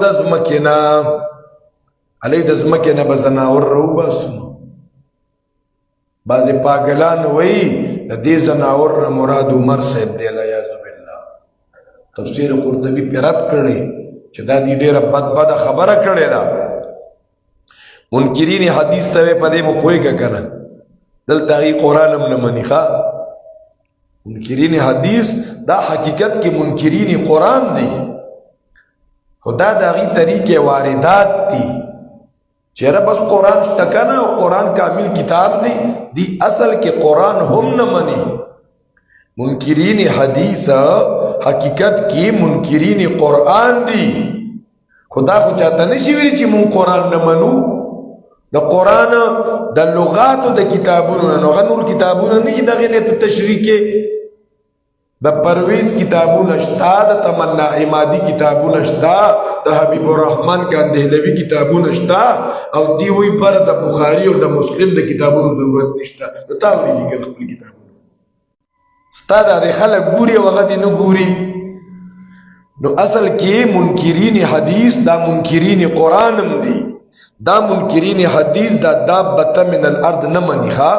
د زمکنا علی د زمکنا بزناور رو باسنو بعض پاگلان وی د دې زناور نه مراد عمر صاحب دی لا یعذ بالله تفسیر قرطبی پیرات کړي چې دا دې ډیره بد خبره کړي دا منکرین حدیث ته په دې مو کوی کنه دلته ای قران هم نه منی ښا منکرین حدیث دا حقیقت کې منکرین قران دي خدا دغه طریقې واردات دي چیرې بس قران شتکنه او قران کامل کتاب دی اصل کې قران هم نه منی منکرین حدیث حقیقت کې منکرین قران دي خدا خو چاته نشي ویل چې مون قران نه منو د قران د لغات او د کتابونو نو غنور کتابونه نه دغه نه تشریح کې د پرویز کتابونه شتا د تمنا عمادی کتابونه شتا د حبیب الرحمن کاندهلوی کتابونه شتا او دی وی پر د بخاری او د مسلم د کتابونو ضرورت نشته نو تا ولې لیکل خپل کتابونه ستا د خلک ګوري او غدي نه ګوري نو اصل کې منکرین حدیث دا منکرین قران هم دي دا منکرین حدیث دا دابه من الارض نه منیخا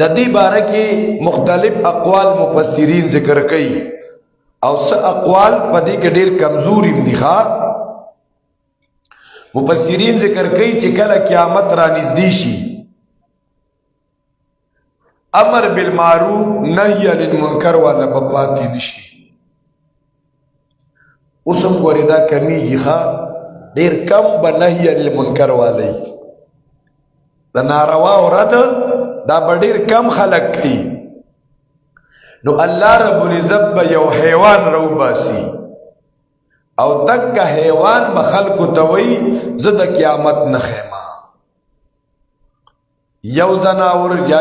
د دې باره کې مختلف اقوال مفسرین ذکر کوي او څه اقوال په دې کې ډېر کمزوري دي ښا مفسرین ذکر کوي چې کله قیامت را نږدې شي امر بالمعروف نهی عن المنکر ولا بپاتې نشي اوسم ګوردا کمیږي ښا ډیر کم به نهی عن المنکر والی د ناروا او رد دا ډیر کم خلق کوي نو الله رب العزت به یو حیوان رو باسي او تک حیوان به خلق توي زه د قیامت نه خیمه یو زناور یا